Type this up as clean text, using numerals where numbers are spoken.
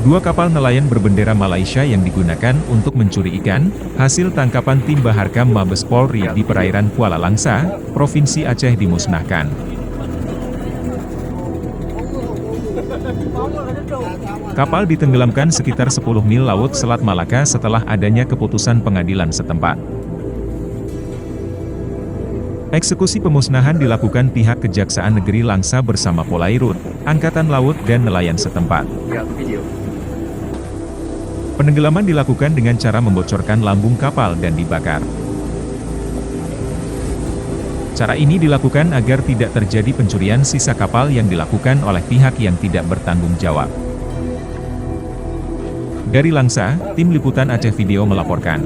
Dua kapal nelayan berbendera Malaysia yang digunakan untuk mencuri ikan, hasil tangkapan tim Baharkam Mabes Polri di perairan Kuala Langsa, Provinsi Aceh dimusnahkan. Kapal ditenggelamkan sekitar 10 mil laut Selat Malaka setelah adanya keputusan pengadilan setempat. Eksekusi pemusnahan dilakukan pihak Kejaksaan Negeri Langsa bersama Polairut, Angkatan Laut dan nelayan setempat. Penenggelaman dilakukan dengan cara membocorkan lambung kapal dan dibakar. Cara ini dilakukan agar tidak terjadi pencurian sisa kapal yang dilakukan oleh pihak yang tidak bertanggung jawab. Dari Langsa, Tim Liputan Aceh Video melaporkan.